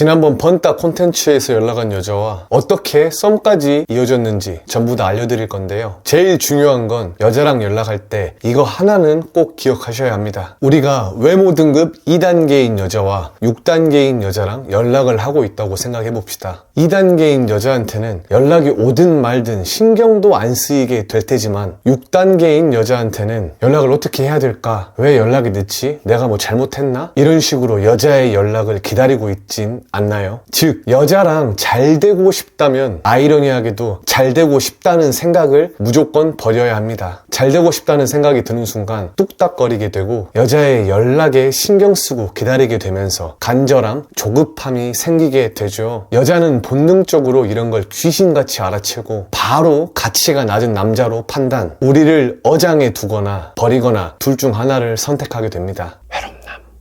지난번 번따 콘텐츠에서 연락한 여자와 어떻게 썸까지 이어졌는지 전부 다 알려드릴 건데요. 제일 중요한 건 여자랑 연락할 때 이거 하나는 꼭 기억하셔야 합니다. 우리가 외모 등급 2단계인 여자와 6단계인 여자랑 연락을 하고 있다고 생각해 봅시다. 2단계인 여자한테는 연락이 오든 말든 신경도 안 쓰이게 될 테지만 6단계인 여자한테는 연락을 어떻게 해야 될까? 왜 연락이 늦지? 내가 뭐 잘못했나? 이런 식으로 여자의 연락을 기다리고 있진 않나요? 즉 여자랑 잘 되고 싶다면 아이러니하게도 잘 되고 싶다는 생각을 무조건 버려야 합니다. 잘 되고 싶다는 생각이 드는 순간 뚝딱거리게 되고 여자의 연락에 신경 쓰고 기다리게 되면서 간절함, 조급함이 생기게 되죠. 여자는 본능적으로 이런 걸 귀신같이 알아채고 바로 가치가 낮은 남자로 판단, 우리를 어장에 두거나 버리거나 둘 중 하나를 선택하게 됩니다.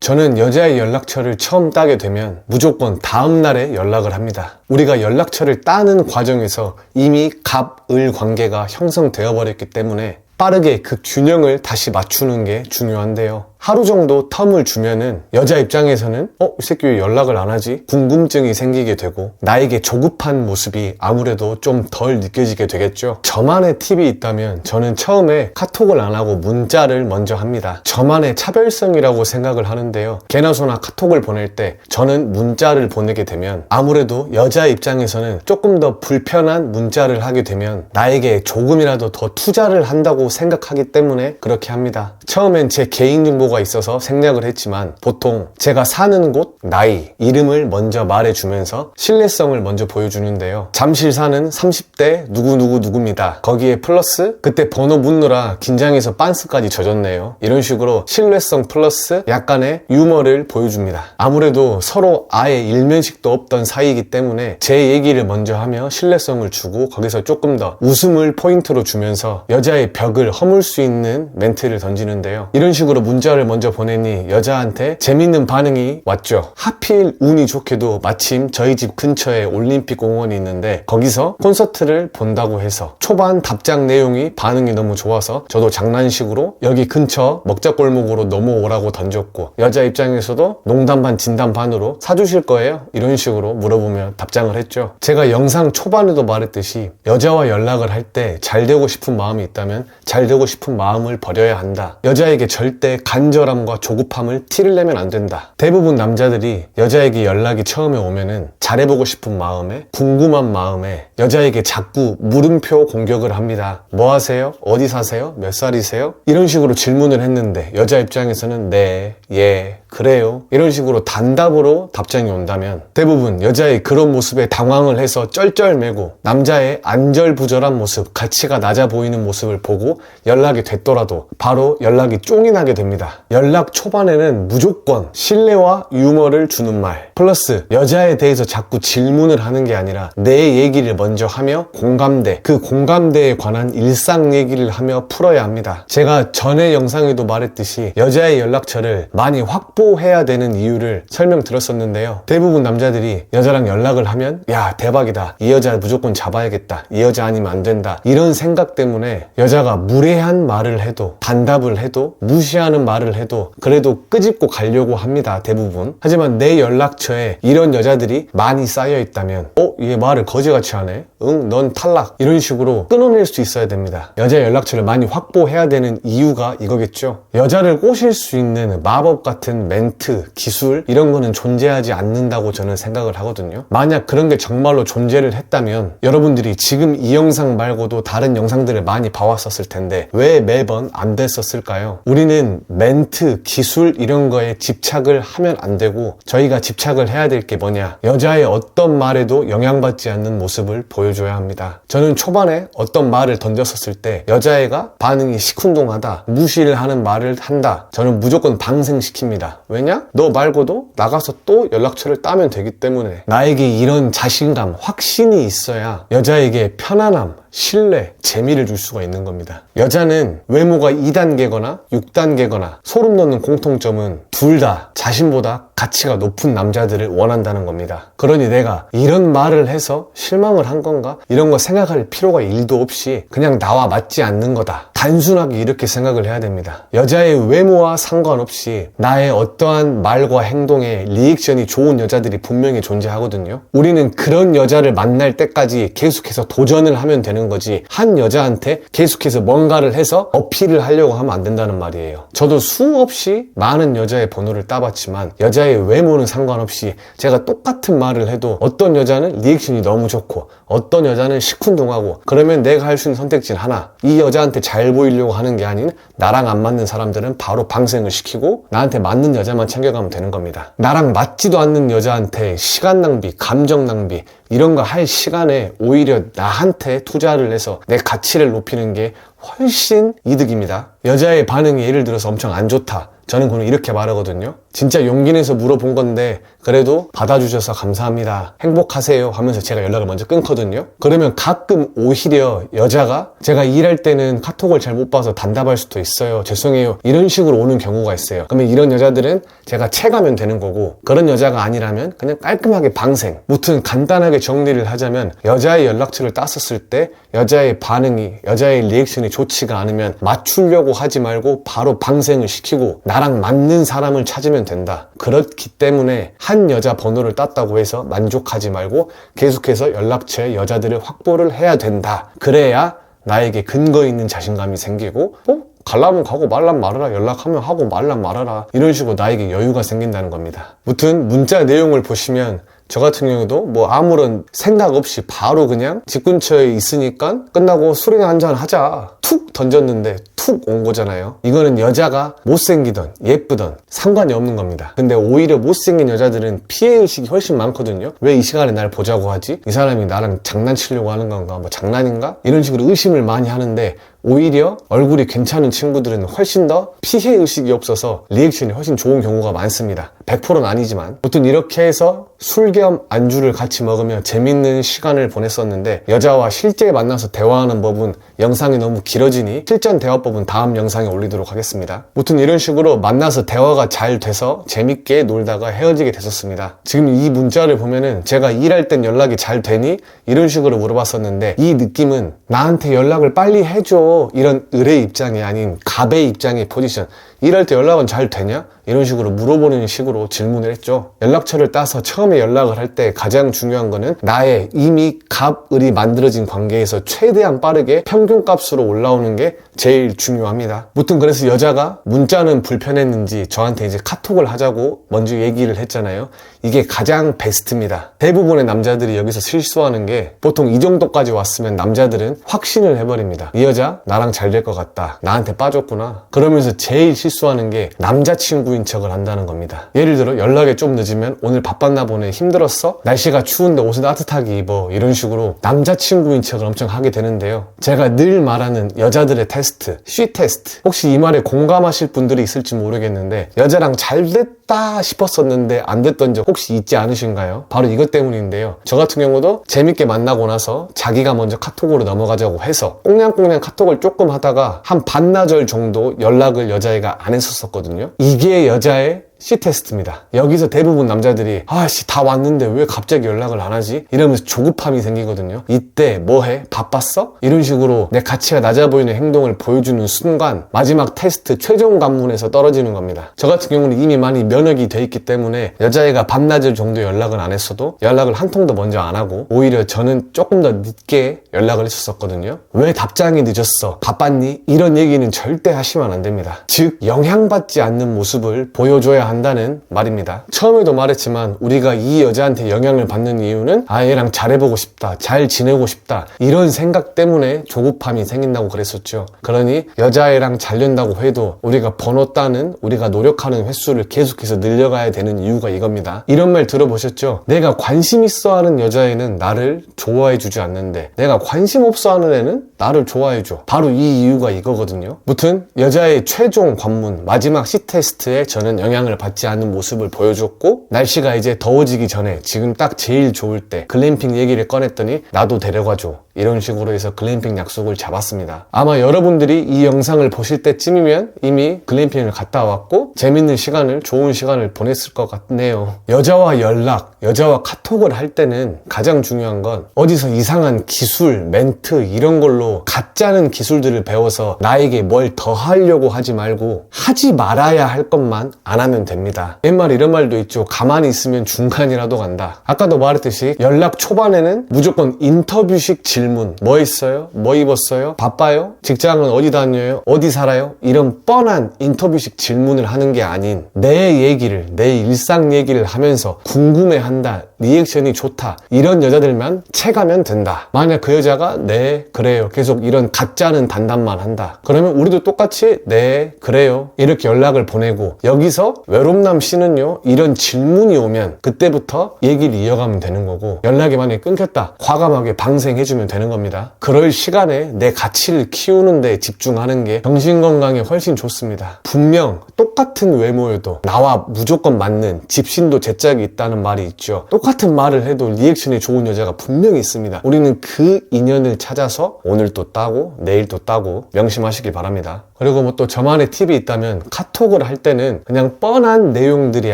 저는 여자의 연락처를 처음 따게 되면 무조건 다음날에 연락을 합니다. 우리가 연락처를 따는 과정에서 이미 갑을 관계가 형성되어 버렸기 때문에 빠르게 그 균형을 다시 맞추는 게 중요한데요. 하루 정도 텀을 주면은 여자 입장에서는 이 새끼 왜 연락을 안 하지? 궁금증이 생기게 되고 나에게 조급한 모습이 아무래도 좀 덜 느껴지게 되겠죠. 저만의 팁이 있다면 저는 처음에 카톡을 안 하고 문자를 먼저 합니다. 저만의 차별성이라고 생각을 하는데요. 개나 소나 카톡을 보낼 때 저는 문자를 보내게 되면 아무래도 여자 입장에서는 조금 더 불편한 문자를 하게 되면 나에게 조금이라도 더 투자를 한다고 생각하기 때문에 그렇게 합니다. 처음엔 제 개인정보가 있어서 생략을 했지만 보통 제가 사는 곳, 나이, 이름을 먼저 말해주면서 신뢰성을 먼저 보여주는데요. 잠실 사는 30대 누구누구누구입니다. 거기에 플러스 그때 번호 묻느라 긴장해서 빤스까지 젖었네요. 이런 식으로 신뢰성 플러스 약간의 유머를 보여줍니다. 아무래도 서로 아예 일면식도 없던 사이이기 때문에 제 얘기를 먼저 하며 신뢰성을 주고 거기서 조금 더 웃음을 포인트로 주면서 여자의 벽을 허물 수 있는 멘트를 던지는데요. 이런 식으로 문자를 먼저 보내니 여자한테 재밌는 반응이 왔죠. 하필 운이 좋게도 마침 저희 집 근처에 올림픽 공원이 있는데 거기서 콘서트를 본다고 해서 초반 답장 내용이 반응이 너무 좋아서 저도 장난식으로 여기 근처 먹자골목으로 넘어오라고 던졌고 여자 입장에서도 농담 반 진담 반으로 사주실 거예요? 이런 식으로 물어보며 답장을 했죠. 제가 영상 초반에도 말했듯이 여자와 연락을 할 때 잘 되고 싶은 마음이 있다면 잘 되고 싶은 마음을 버려야 한다. 여자에게 절대 간절함과 조급함을 티를 내면 안 된다. 대부분 남자들이 여자에게 연락이 처음에 오면은 잘해보고 싶은 마음에 궁금한 마음에 여자에게 자꾸 물음표 공격을 합니다. 뭐 하세요? 어디 사세요? 몇 살이세요? 이런 식으로 질문을 했는데 여자 입장에서는 네, 예, 그래요. 이런 식으로 단답으로 답장이 온다면 대부분 여자의 그런 모습에 당황을 해서 쩔쩔매고 남자의 안절부절한 모습, 가치가 낮아 보이는 모습을 보고 연락이 됐더라도 바로 연락이 쫑이 나게 됩니다. 연락 초반에는 무조건 신뢰와 유머를 주는 말 플러스 여자에 대해서 자꾸 질문을 하는 게 아니라 내 얘기를 먼저 하며 공감대, 그 공감대에 관한 일상 얘기를 하며 풀어야 합니다. 제가 전에 영상에도 말했듯이 여자의 연락처를 많이 확보해야 되는 이유를 설명드렸었는데요. 대부분 남자들이 여자랑 연락을 하면 야 대박이다, 이 여자 무조건 잡아야겠다, 이 여자 아니면 안 된다, 이런 생각 때문에 여자가 무례한 말을 해도 단답을 해도 무시하는 말을 해도 그래도 끄집고 가려고 합니다. 대부분. 하지만 내 연락처에 이런 여자들이 많이 쌓여 있다면 얘 말을 거지같이 하네, 응 넌 탈락, 이런 식으로 끊어낼 수 있어야 됩니다. 여자 연락처를 많이 확보해야 되는 이유가 이거겠죠. 여자를 꼬실 수 있는 마법 같은 멘트, 기술 이런 거는 존재하지 않는다고 저는 생각을 하거든요. 만약 그런 게 정말로 존재를 했다면 여러분들이 지금 이 영상 말고도 다른 영상들을 많이 봐왔었을 텐데 왜 매번 안 됐었을까요? 우리는 멘트, 기술 이런 거에 집착을 하면 안 되고 저희가 집착을 해야 될 게 뭐냐, 여자의 어떤 말에도 영향받지 않는 모습을 보여줘야 합니다. 저는 초반에 어떤 말을 던졌었을 때 여자애가 반응이 시큰둥하다, 무시를 하는 말을 한다, 저는 무조건 방생시킵니다. 왜냐? 너 말고도 나가서 또 연락처를 따면 되기 때문에. 나에게 이런 자신감, 확신이 있어야 여자에게 편안함, 신뢰, 재미를 줄 수가 있는 겁니다. 여자는 외모가 2단계거나 6단계거나 소름 돋는 공통점은 둘 다 자신보다 가치가 높은 남자들을 원한다는 겁니다. 그러니 내가 이런 말을 해서 실망을 한 건가? 이런 거 생각할 필요가 1도 없이 그냥 나와 맞지 않는 거다. 단순하게 이렇게 생각을 해야 됩니다. 여자의 외모와 상관없이 나의 어떠한 말과 행동에 리액션이 좋은 여자들이 분명히 존재하거든요. 우리는 그런 여자를 만날 때까지 계속해서 도전을 하면 되는 거지, 한 여자한테 계속해서 뭔가를 해서 어필을 하려고 하면 안 된다는 말이에요. 저도 수없이 많은 여자의 번호를 따봤지만 여자의 외모는 상관없이 제가 똑같은 말을 해도 어떤 여자는 리액션이 너무 좋고 어떤 여자는 시큰둥하고, 그러면 내가 할 수 있는 선택지는 하나, 이 여자한테 잘 보이려고 하는 게 아닌 나랑 안 맞는 사람들은 바로 방생을 시키고 나한테 맞는 여자만 챙겨가면 되는 겁니다. 나랑 맞지도 않는 여자한테 시간 낭비, 감정 낭비 이런 거 할 시간에 오히려 나한테 투자를 해서 내 가치를 높이는 게 훨씬 이득입니다. 여자의 반응이 예를 들어서 엄청 안 좋다, 저는 그냥 이렇게 말하거든요. 진짜 용기 내서 물어본 건데 그래도 받아주셔서 감사합니다, 행복하세요 하면서 제가 연락을 먼저 끊거든요. 그러면 가끔 오히려 여자가 제가 일할 때는 카톡을 잘 못 봐서 단답할 수도 있어요, 죄송해요, 이런 식으로 오는 경우가 있어요. 그러면 이런 여자들은 제가 채가면 되는 거고, 그런 여자가 아니라면 그냥 깔끔하게 방생. 무튼 간단하게 정리를 하자면 여자의 연락처를 땄었을 때 여자의 반응이, 여자의 리액션이 좋지가 않으면 맞추려고 하지 말고 바로 방생을 시키고 나랑 맞는 사람을 찾으면 된다. 그렇기 때문에 한 여자 번호를 땄다고 해서 만족하지 말고 계속해서 연락처에 여자들을 확보를 해야 된다. 그래야 나에게 근거 있는 자신감이 생기고, 가려면 가고 말란 말아라, 연락하면 하고 말란 말아라, 이런 식으로 나에게 여유가 생긴다는 겁니다. 무튼 문자 내용을 보시면 저 같은 경우도 뭐 아무런 생각 없이 바로 그냥 집 근처에 있으니까 끝나고 술이나 한잔 하자 툭 던졌는데 툭 온 거잖아요. 이거는 여자가 못생기던 예쁘던 상관이 없는 겁니다. 근데 오히려 못생긴 여자들은 피해의식이 훨씬 많거든요. 왜 이 시간에 날 보자고 하지? 이 사람이 나랑 장난치려고 하는 건가? 뭐 장난인가? 이런 식으로 의심을 많이 하는데, 오히려 얼굴이 괜찮은 친구들은 훨씬 더 피해의식이 없어서 리액션이 훨씬 좋은 경우가 많습니다. 100%는 아니지만. 아무튼 이렇게 해서 술 겸 안주를 같이 먹으며 재밌는 시간을 보냈었는데, 여자와 실제 만나서 대화하는 법은 영상이 너무 길어지니 실전 대화법은 다음 영상에 올리도록 하겠습니다. 아무튼 이런 식으로 만나서 대화가 잘 돼서 재밌게 놀다가 헤어지게 됐었습니다. 지금 이 문자를 보면은 제가 일할 땐 연락이 잘 되니? 이런 식으로 물어봤었는데, 이 느낌은 나한테 연락을 빨리 해줘, 이런 을의 입장이 아닌 갑의 입장의 포지션. 일할 때 연락은 잘 되냐? 이런 식으로 물어보는 식으로 질문을 했죠. 연락처를 따서 처음에 연락을 할 때 가장 중요한 거는 나의 이미 갑을이 만들어진 관계에서 최대한 빠르게 평균값으로 올라오는 게 제일 중요합니다. 무튼 그래서 여자가 문자는 불편했는지 저한테 이제 카톡을 하자고 먼저 얘기를 했잖아요. 이게 가장 베스트입니다. 대부분의 남자들이 여기서 실수하는 게, 보통 이 정도까지 왔으면 남자들은 확신을 해버립니다. 이 여자 나랑 잘 될 것 같다, 나한테 빠졌구나. 그러면서 제일 실수하는 게 남자친구인 척을 한다는 겁니다. 예를 들어 연락이 좀 늦으면 오늘 바빴나 보네, 힘들었어? 날씨가 추운데 옷을 따뜻하게 입어, 이런 식으로 남자친구인 척을 엄청 하게 되는데요. 제가 늘 말하는 여자들의 테스트, 쉬 테스트, 혹시 이 말에 공감하실 분들이 있을지 모르겠는데, 여자랑 잘 됐다 싶었었는데 안 됐던 적 혹시 있지 않으신가요? 바로 이것 때문인데요. 저 같은 경우도 재밌게 만나고 나서 자기가 먼저 카톡으로 넘어가자고 해서 꽁냥꽁냥 카톡을 조금 하다가 한 반나절 정도 연락을 여자애가 안 했었거든요. 이게 여자의 C테스트입니다. 여기서 대부분 남자들이 아씨 다 왔는데 왜 갑자기 연락을 안 하지? 이러면서 조급함이 생기거든요. 이때 뭐해? 바빴어? 이런 식으로 내 가치가 낮아 보이는 행동을 보여주는 순간 마지막 테스트 최종 관문에서 떨어지는 겁니다. 저 같은 경우는 이미 많이 면역이 돼 있기 때문에 여자애가 반나절 정도 연락을 안 했어도 연락을 한 통도 먼저 안 하고, 오히려 저는 조금 더 늦게 연락을 했었거든요. 왜 답장이 늦었어? 바빴니? 이런 얘기는 절대 하시면 안 됩니다. 즉 영향받지 않는 모습을 보여줘야 한다는 말입니다. 처음에도 말했지만 우리가 이 여자한테 영향을 받는 이유는 얘랑 잘해보고 싶다, 잘 지내고 싶다, 이런 생각 때문에 조급함이 생긴다고 그랬었죠. 그러니 여자애랑 잘 된다고 해도 우리가 번호 따는, 우리가 노력하는 횟수를 계속해서 늘려가야 되는 이유가 이겁니다. 이런 말 들어보셨죠? 내가 관심 있어 하는 여자애는 나를 좋아해 주지 않는데 내가 관심 없어 하는 애는 나를 좋아해줘. 바로 이 이유가 이거거든요. 무튼 여자의 최종 관문 마지막 C테스트에 저는 영향을 받지 않는 모습을 보여줬고, 날씨가 이제 더워지기 전에 지금 딱 제일 좋을 때 글램핑 얘기를 꺼냈더니 나도 데려가줘, 이런 식으로 해서 글램핑 약속을 잡았습니다. 아마 여러분들이 이 영상을 보실 때쯤이면 이미 글램핑을 갔다 왔고 재밌는 시간을, 좋은 시간을 보냈을 것 같네요. 여자와 연락, 여자와 카톡을 할 때는 가장 중요한 건 어디서 이상한 기술, 멘트 이런 걸로 가짜는 기술들을 배워서 나에게 뭘 더 하려고 하지 말고 하지 말아야 할 것만 안 하면 됩니다. 옛말에 이런 말도 있죠. 가만히 있으면 중간이라도 간다. 아까도 말했듯이 연락 초반에는 무조건 인터뷰식 질문, 뭐 있어요? 뭐 입었어요? 바빠요? 직장은 어디 다녀요? 어디 살아요? 이런 뻔한 인터뷰식 질문을 하는 게 아닌 내 얘기를, 내 일상 얘기를 하면서 궁금해한다, 리액션이 좋다, 이런 여자들만 채가면 된다. 만약 그 여자가 네 그래요 계속 이런 가짜는 단답만 한다, 그러면 우리도 똑같이 네 그래요 이렇게 연락을 보내고, 여기서 외롭남 씨는요 이런 질문이 오면 그때부터 얘기를 이어가면 되는 거고, 연락이 만약에 끊겼다 과감하게 방생해주면 되는 겁니다. 그럴 시간에 내 가치를 키우는 데 집중하는 게 정신건강에 훨씬 좋습니다. 분명 똑같은 외모여도 나와 무조건 맞는 집신도 제 짝이 있다는 말이 있죠. 똑같은 말을 해도 리액션이 좋은 여자가 분명히 있습니다. 우리는 그 인연을 찾아서 오늘 또 따고 내일 또 따고 명심하시길 바랍니다. 그리고 뭐 또 저만의 팁이 있다면, 카톡을 할 때는 그냥 뻔한 내용들이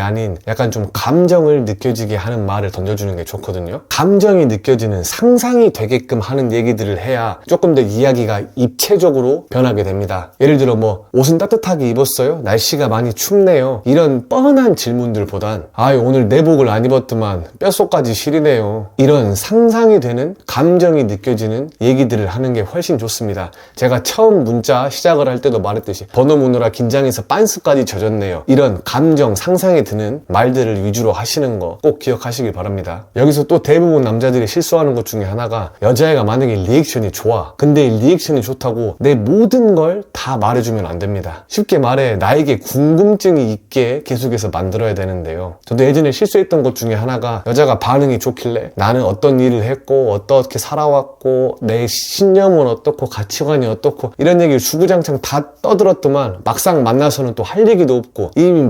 아닌 약간 좀 감정을 느껴지게 하는 말을 던져주는 게 좋거든요. 감정이 느껴지는, 상상이 되게끔 하는 얘기들을 해야 조금 더 이야기가 입체적으로 변하게 됩니다. 예를 들어 뭐 옷은 따뜻하게 입었어요? 날씨가 많이 춥네요. 이런 뻔한 질문들보단 아유 오늘 내복을 안 입었더만 뼛속까지 시리네요. 이런 상상이 되는, 감정이 느껴지는 얘기들을 하는 게 훨씬 좋습니다. 제가 처음 문자 시작을 할 때도 말했듯이 번호 묻느라 긴장해서 빤스까지 젖었네요. 이런 감정, 상상이 드는 말들을 위주로 하시는 거 꼭 기억하시길 바랍니다. 여기서 또 대부분 남자들이 실수하는 것 중에 하나가, 여자애가 만약에 리액션이 좋아. 근데 리액션이 좋다고 내 모든 걸 다 말해주면 안 됩니다. 쉽게 말해 나에게 궁금증이 있게 계속해서 만들어야 되는데요. 저도 예전에 실수했던 것 중에 하나가, 여자가 반응이 좋길래 나는 어떤 일을 했고 어떻게 살아왔고 내 신념은 어떻고 가치관이 어떻고 이런 얘기를 주구장창 다 떠들었더만 막상 만나서는 또 할 얘기도 없고 이미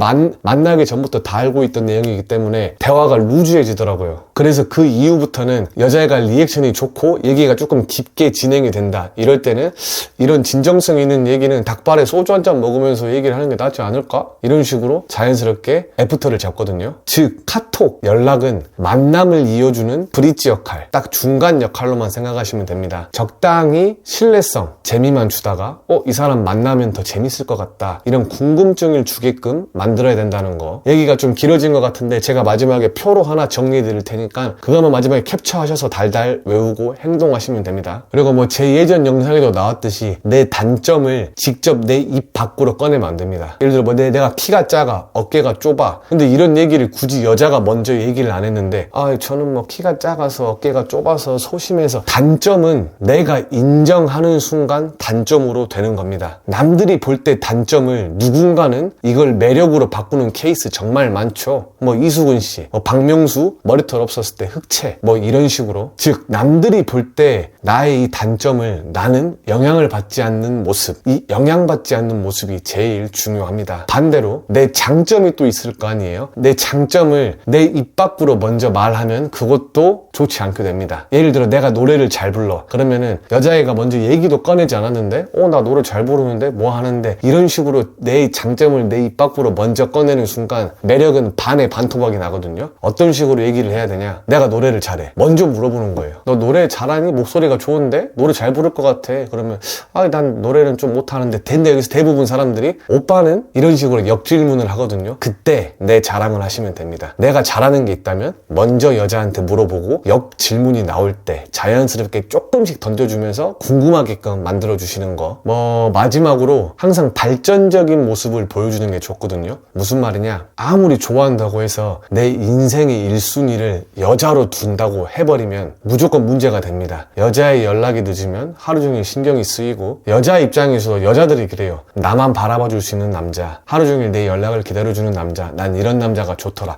만나기 전부터 다 알고 있던 내용이기 때문에 대화가 루즈해지더라고요. 그래서 그 이후부터는 여자애가 리액션이 좋고 얘기가 조금 깊게 진행이 된다, 이럴 때는 이런 진정성 있는 얘기는 닭발에 소주 한 잔 먹으면서 얘기를 하는 게 낫지 않을까? 이런 식으로 자연스럽게 애프터를 잡거든요. 즉 카톡, 연락은 만남을 이어주는 브릿지 역할, 딱 중간 역할로만 생각하시면 됩니다. 적당히 신뢰성, 재미만 주다가 이 사람 만나면 더 재밌을 것 같다, 이런 궁금증을 주게끔 만들어야 된다는 거. 얘기가 좀 길어진 것 같은데 제가 마지막에 표로 하나 정리해 드릴 테니까 그거만 마지막에 캡처하셔서 달달 외우고 행동하시면 됩니다. 그리고 뭐 제 예전 영상에도 나왔듯이 내 단점을 직접 내 입 밖으로 꺼내면 안 됩니다. 예를 들어 뭐 내가 키가 작아, 어깨가 좁아, 근데 이런 얘기를 굳이 여자가 먼저 얘기를 안 했는데 저는 뭐 키가 작아서 어깨가 좁아서 소심해서, 단점은 내가 인정하는 순간 단점으로 되는 겁니다. 남들이 볼 때 단점을 누군가는 이걸 매력으로 바꾸는 케이스 정말 많죠. 뭐 이수근 씨, 뭐 박명수 머리털 없었을 때 흑채, 뭐 이런 식으로. 즉 남들이 볼 때 나의 이 단점을 나는 영향을 받지 않는 모습, 이 영향받지 않는 모습이 제일 중요합니다. 반대로 내 장점이 또 있을 거 아니에요. 내 장점을 내 입 밖으로 먼저 말하면 그것도 좋지 않게 됩니다. 예를 들어 내가 노래를 잘 불러, 그러면은 여자애가 먼저 얘기도 꺼내지 않았는데 나 노래 잘 부르는데 뭐 하는데, 이런 식으로 내 장점을 내 입 밖으로 먼저 꺼내는 순간 매력은 반의 반토막이 나거든요. 어떤 식으로 얘기를 해야 되냐, 내가 노래를 잘해, 먼저 물어보는 거예요. 너 노래 잘하니? 목소리가 좋은데? 노래 잘 부를 것 같아. 그러면 난 노래는 좀 못하는데. 근데 여기서 대부분 사람들이 오빠는? 이런 식으로 역질문을 하거든요. 그때 내 자랑을 하시면 됩니다. 내가 잘하는 게 있다면 먼저 여자한테 물어보고 역질문이 나올 때 자연스럽게 조금씩 던져주면서 궁금하게끔 만들어주시는 거. 마지막으로 항상 발전적인 모습을 보여주는 게 좋거든요. 무슨 말이냐, 아무리 좋아한다고 해서 내 인생의 1순위를 여자로 둔다고 해버리면 무조건 문제가 됩니다. 여자의 연락이 늦으면 하루 종일 신경이 쓰이고, 여자 입장에서 여자들이 그래요. 나만 바라봐 줄 수 있는 남자, 하루 종일 내 연락을 기다려주는 남자, 난 이런 남자가 좋더라.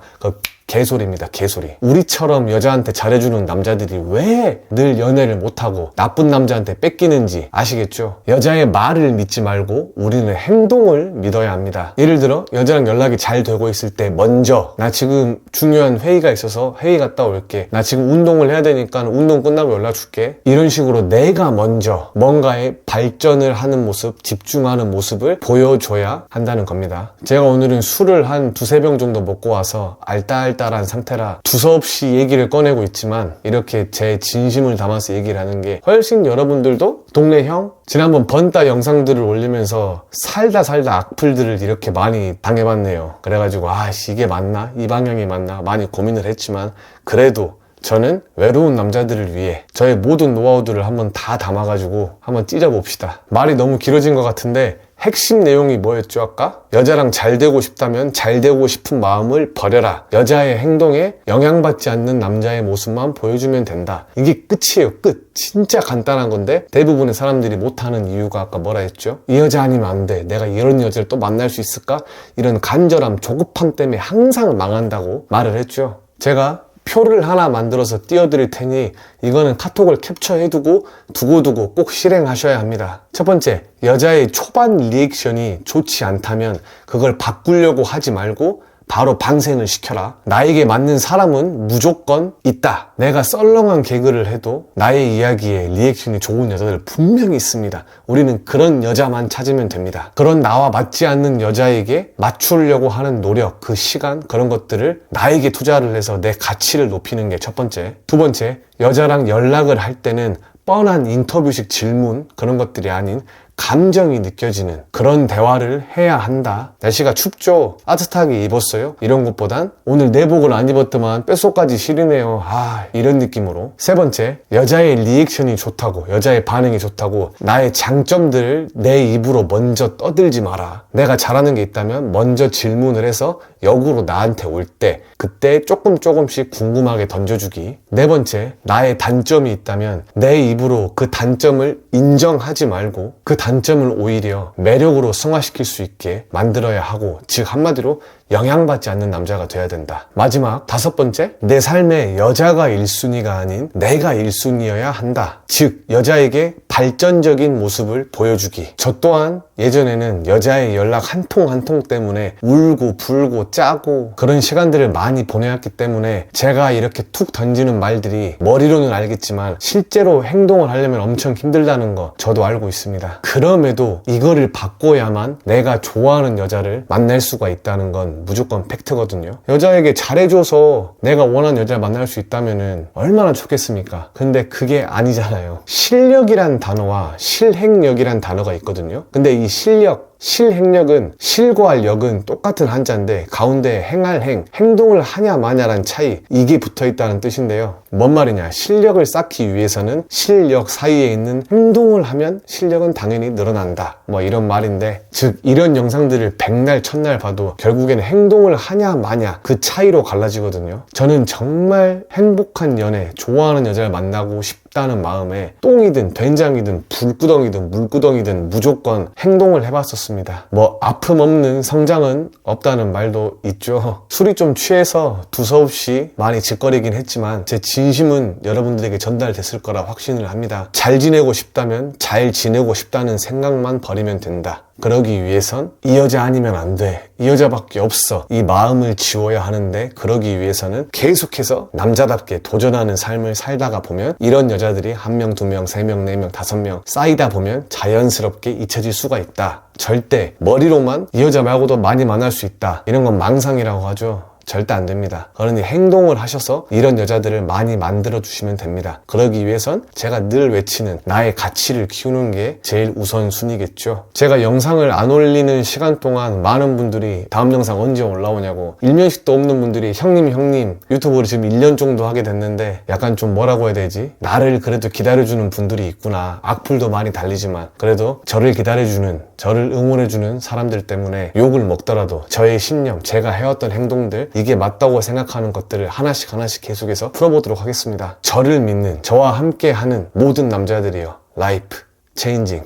개소리입니다, 개소리. 우리처럼 여자한테 잘해주는 남자들이 왜 늘 연애를 못하고 나쁜 남자한테 뺏기는지 아시겠죠? 여자의 말을 믿지 말고 우리는 행동을 믿어야 합니다. 예를 들어 여자랑 연락이 잘 되고 있을 때 먼저 나 지금 중요한 회의가 있어서 회의 갔다 올게, 나 지금 운동을 해야 되니까 운동 끝나고 연락 줄게, 이런 식으로 내가 먼저 뭔가에 발전을 하는 모습, 집중하는 모습을 보여줘야 한다는 겁니다. 제가 오늘은 술을 한 두세 병 정도 먹고 와서 알딸딸한 상태라 두서없이 얘기를 꺼내고 있지만, 이렇게 제 진심을 담아서 얘기를 하는 게 훨씬 여러분들도 동네 형 지난번 번따 영상들을 올리면서 살다 악플들을 이렇게 많이 당해봤네요. 그래가지고 이게 맞나? 이 방향이 맞나? 많이 고민을 했지만, 그래도 저는 외로운 남자들을 위해 저의 모든 노하우들을 한번 다 담아가지고 한번 찢어봅시다. 말이 너무 길어진 것 같은데 핵심 내용이 뭐였죠 아까? 여자랑 잘 되고 싶다면 잘 되고 싶은 마음을 버려라. 여자의 행동에 영향받지 않는 남자의 모습만 보여주면 된다. 이게 끝이에요, 끝. 진짜 간단한 건데 대부분의 사람들이 못하는 이유가 아까 뭐라 했죠? 이 여자 아니면 안 돼, 내가 이런 여자를 또 만날 수 있을까? 이런 간절함, 조급함 때문에 항상 망한다고 말을 했죠. 제가 표를 하나 만들어서 띄워드릴 테니 이거는 카톡을 캡처해두고 두고두고 꼭 실행하셔야 합니다. 첫 번째, 여자의 초반 리액션이 좋지 않다면 그걸 바꾸려고 하지 말고 바로 방생을 시켜라. 나에게 맞는 사람은 무조건 있다. 내가 썰렁한 개그를 해도 나의 이야기에 리액션이 좋은 여자들 분명히 있습니다. 우리는 그런 여자만 찾으면 됩니다. 그런 나와 맞지 않는 여자에게 맞추려고 하는 노력, 그 시간, 그런 것들을 나에게 투자를 해서 내 가치를 높이는 게 첫 번째. 두 번째, 여자랑 연락을 할 때는 뻔한 인터뷰식 질문, 그런 것들이 아닌 감정이 느껴지는 그런 대화를 해야 한다. 날씨가 춥죠? 따뜻하게 입었어요? 이런 것보단 오늘 내복을 안 입었더만 뼛속까지 시리네요. 이런 느낌으로. 세 번째, 여자의 리액션이 좋다고, 여자의 반응이 좋다고 나의 장점들을 내 입으로 먼저 떠들지 마라. 내가 잘하는 게 있다면 먼저 질문을 해서 역으로 나한테 올 때 그때 조금씩 궁금하게 던져주기. 네 번째, 나의 단점이 있다면 내 입으로 그 단점을 인정하지 말고 그 단점을 오히려 매력으로 승화시킬 수 있게 만들어야 하고, 즉 한마디로 영향받지 않는 남자가 돼야 된다. 마지막 다섯 번째, 내 삶에 여자가 1순위가 아닌 내가 1순위여야 한다. 즉 여자에게 발전적인 모습을 보여주기. 저 또한 예전에는 여자의 연락 한 통 한 통 때문에 울고 불고 짜고 그런 시간들을 많이 보내왔기 때문에 제가 이렇게 툭 던지는 말들이 머리로는 알겠지만 실제로 행동을 하려면 엄청 힘들다는 거 저도 알고 있습니다. 그럼에도 이거를 바꿔야만 내가 좋아하는 여자를 만날 수가 있다는 건 무조건 팩트거든요. 여자에게 잘해줘서 내가 원하는 여자를 만날 수 있다면 얼마나 좋겠습니까? 근데 그게 아니잖아요. 실력이란 단어와 실행력이란 단어가 있거든요. 근데 이 실력, 실행력은 실과 역은 똑같은 한자인데 가운데 행할 행, 행동을 하냐 마냐란 차이, 이게 붙어있다는 뜻인데요. 뭔 말이냐, 실력을 쌓기 위해서는 실력 사이에 있는 행동을 하면 실력은 당연히 늘어난다, 뭐 이런 말인데, 즉 이런 영상들을 백날 천날 봐도 결국에는 행동을 하냐 마냐 그 차이로 갈라지거든요. 저는 정말 행복한 연애, 좋아하는 여자를 만나고 싶다는 마음에 똥이든 된장이든 불구덩이든 물구덩이든 무조건 행동을 해봤었습니다. 뭐 아픔 없는 성장은 없다는 말도 있죠. 술이 좀 취해서 두서없이 많이 짓거리긴 했지만 제 진심은 여러분들에게 전달됐을 거라 확신을 합니다. 잘 지내고 싶다면 잘 지내고 싶다는 생각만 버리면 된다. 그러기 위해선 이 여자 아니면 안 돼, 이 여자밖에 없어, 이 마음을 지워야 하는데, 그러기 위해서는 계속해서 남자답게 도전하는 삶을 살다가 보면 이런 여자들이 한 명, 두 명, 세 명, 네 명, 다섯 명 쌓이다 보면 자연스럽게 잊혀질 수가 있다. 절대 머리로만 이 여자 말고도 많이 만날 수 있다, 이런 건 망상이라고 하죠. 절대 안 됩니다. 그러니 행동을 하셔서 이런 여자들을 많이 만들어 주시면 됩니다. 그러기 위해선 제가 늘 외치는 나의 가치를 키우는 게 제일 우선순위겠죠. 제가 영상을 안 올리는 시간 동안 많은 분들이 다음 영상 언제 올라오냐고, 일면식도 없는 분들이 형님 유튜브를 지금 1년 정도 하게 됐는데 약간 좀 뭐라고 해야 되지? 나를 그래도 기다려주는 분들이 있구나. 악플도 많이 달리지만 그래도 저를 기다려주는, 저를 응원해주는 사람들 때문에 욕을 먹더라도 저의 신념, 제가 해왔던 행동들, 이게 맞다고 생각하는 것들을 하나씩 계속해서 풀어보도록 하겠습니다. 저를 믿는, 저와 함께 하는 모든 남자들이요, 라이프 체인징